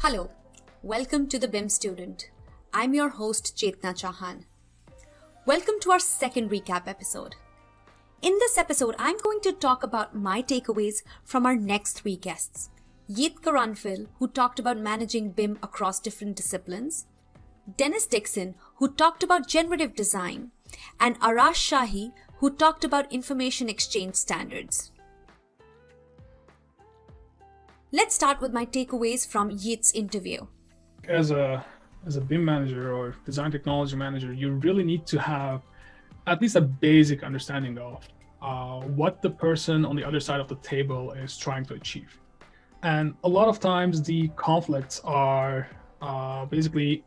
Hello, welcome to the BIM Student. I'm your host Chetna Chauhan. Welcome to our second recap episode. In this episode, I'm going to talk about my takeaways from our next three guests. Yigit Karanfil, who talked about managing BIM across different disciplines, Dixon, who talked about generative design, and Arash Shahi, who talked about information exchange standards. Let's start with my takeaways from Yigit's interview. As a BIM manager or design technology manager, you really need to have at least a basic understanding of what the person on the other side of the table is trying to achieve. And a lot of times the conflicts are basically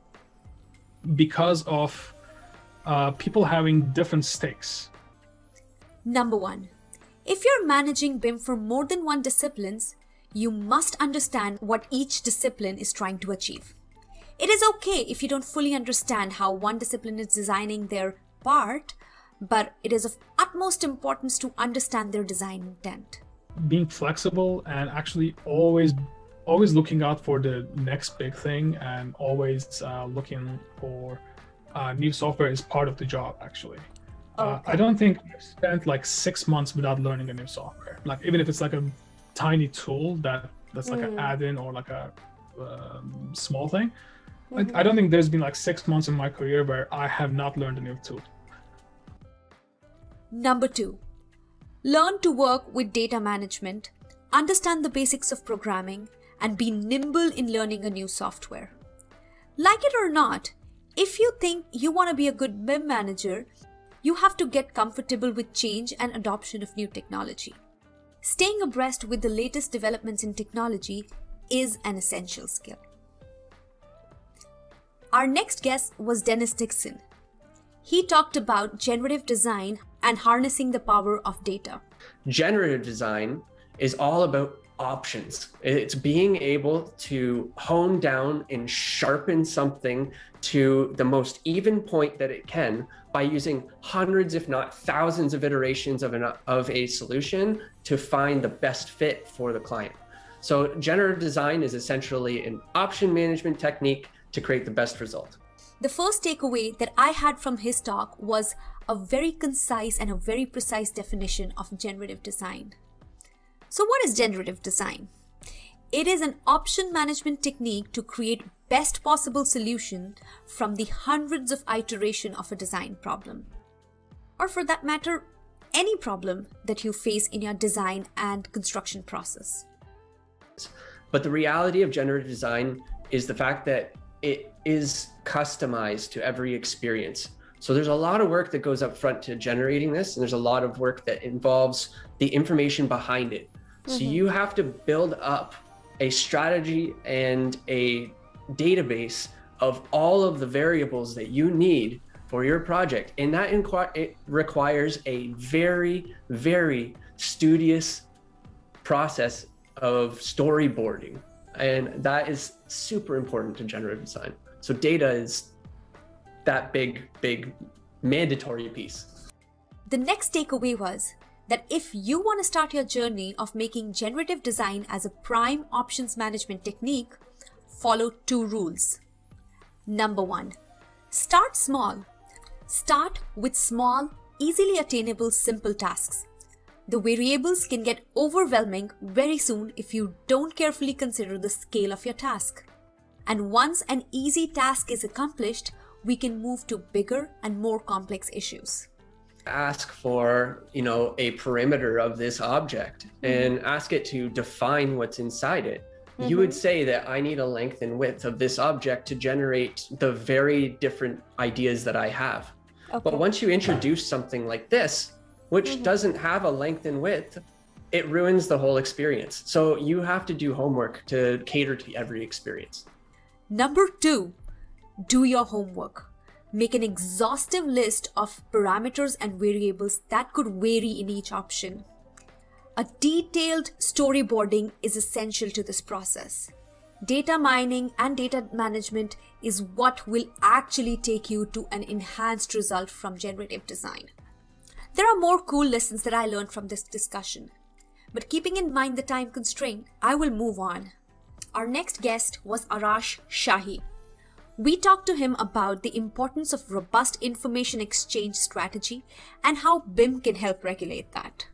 because of people having different stakes. Number one, if you're managing BIM for more than one discipline, you must understand what each discipline is trying to achieve. It is okay if you don't fully understand how one discipline is designing their part, but it is of utmost importance to understand their design intent. Being flexible and actually always looking out for the next big thing and always looking for new software is part of the job, actually. Okay. I don't think I've spent like 6 months without learning a new software. Like even if it's like a tiny tool that's like an add-in or like a small thing. I don't think there's been like 6 months in my career where I have not learned a new tool. Number two, learn to work with data management, understand the basics of programming, and be nimble in learning a new software. Like it or not, if you think you want to be a good BIM manager, you have to get comfortable with change and adoption of new technology. Staying abreast with the latest developments in technology is an essential skill. Our next guest was Dixon. He talked about generative design and harnessing the power of data. Generative design is all about options. It's being able to hone down and sharpen something to the most even point that it can by using hundreds, if not thousands of iterations of a solution to find the best fit for the client. So generative design is essentially an option management technique to create the best result. The first takeaway that I had from his talk was a very concise and a very precise definition of generative design. So what is generative design? It is an option management technique to create best possible solution from the hundreds of iterations of a design problem. Or for that matter, any problem that you face in your design and construction process. But the reality of generative design is the fact that it is customized to every experience. So there's a lot of work that goes up front to generating this, and there's a lot of work that involves the information behind it. So you have to build up a strategy and a database of all of the variables that you need for your project. And that it requires a very, very studious process of storyboarding. And that is super important to generative design. So data is that big mandatory piece. The next takeaway was that if you want to start your journey of making generative design as a prime options management technique, follow two rules. Number one, start small. Start with small, easily attainable, simple tasks. The variables can get overwhelming very soon if you don't carefully consider the scale of your task. And once an easy task is accomplished, we can move to bigger and more complex issues. Ask for, a perimeter of this object and ask it to define what's inside it. You would say that I need a length and width of this object to generate the very different ideas that I have. Okay. But once you introduce something like this, which doesn't have a length and width, it ruins the whole experience. So you have to do homework to cater to every experience. Number two, do your homework. Make an exhaustive list of parameters and variables that could vary in each option. A detailed storyboarding is essential to this process. Data mining and data management is what will actually take you to an enhanced result from generative design. There are more cool lessons that I learned from this discussion, but keeping in mind the time constraint, I will move on. our next guest was Arash Shahi. We talked to him about the importance of robust information exchange strategy and how BIM can help regulate that.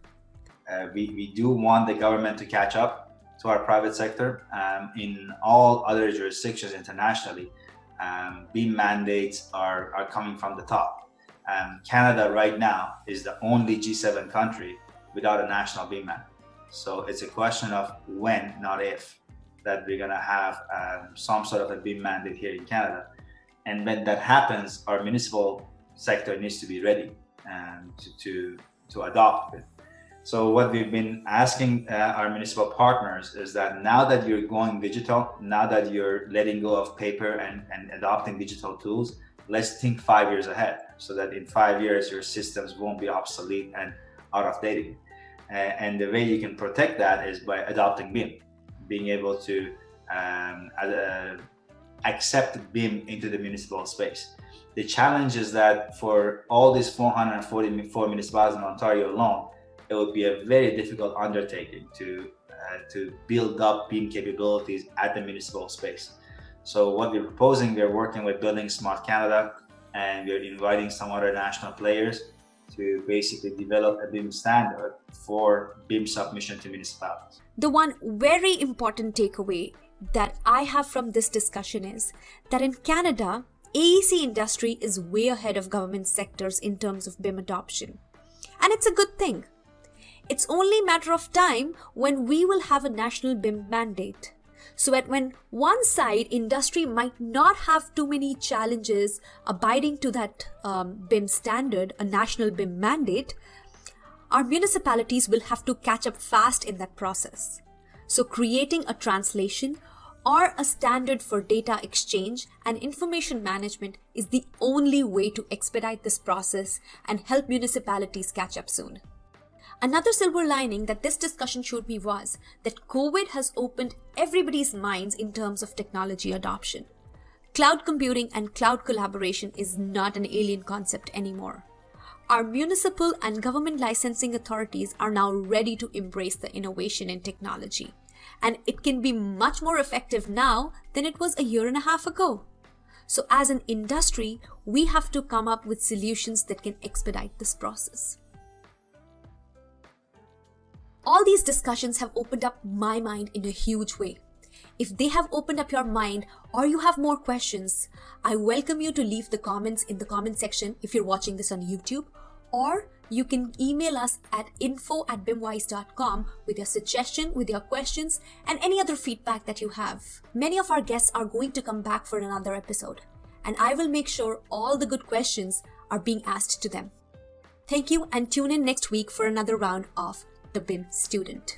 We do want the government to catch up to our private sector. In all other jurisdictions internationally, BIM mandates are coming from the top. Canada right now is the only G7 country without a national BIM mandate. So it's a question of when, not if, that we're gonna have some sort of a BIM mandate here in Canada. And when that happens, our municipal sector needs to be ready to adopt it. So what we've been asking our municipal partners is that now that you're going digital, now that you're letting go of paper and adopting digital tools, let's think 5 years ahead so that in 5 years, your systems won't be obsolete and out of date. And the way you can protect that is by adopting BIM, being able to accept BIM into the municipal space. The challenge is that for all these 444 municipalities in Ontario alone, it would be a very difficult undertaking to build up BIM capabilities at the municipal space. So what we're proposing, we're working with Building Smart Canada, and we're inviting some other national players to basically develop a BIM standard for BIM submission to municipalities. The one very important takeaway that I have from this discussion is that in Canada, AEC industry is way ahead of government sectors in terms of BIM adoption. And it's a good thing. It's only a matter of time when we will have a national BIM mandate. So that when one side, industry might not have too many challenges abiding to that BIM standard, a national BIM mandate, our municipalities will have to catch up fast in that process. So creating a translation or a standard for data exchange and information management is the only way to expedite this process and help municipalities catch up soon. Another silver lining that this discussion showed me was that COVID has opened everybody's minds in terms of technology adoption. Cloud computing and cloud collaboration is not an alien concept anymore. Our municipal and government licensing authorities are now ready to embrace the innovation in technology. And it can be much more effective now than it was a year and a half ago. So as an industry, we have to come up with solutions that can expedite this process. All these discussions have opened up my mind in a huge way. If they have opened up your mind or you have more questions, I welcome you to leave the comments in the comment section if you're watching this on YouTube, or you can email us at info@bimwise.com with your suggestion, with your questions, and any other feedback that you have. Many of our guests are going to come back for another episode, and I will make sure all the good questions are being asked to them. Thank you, and tune in next week for another round of The BIM Student.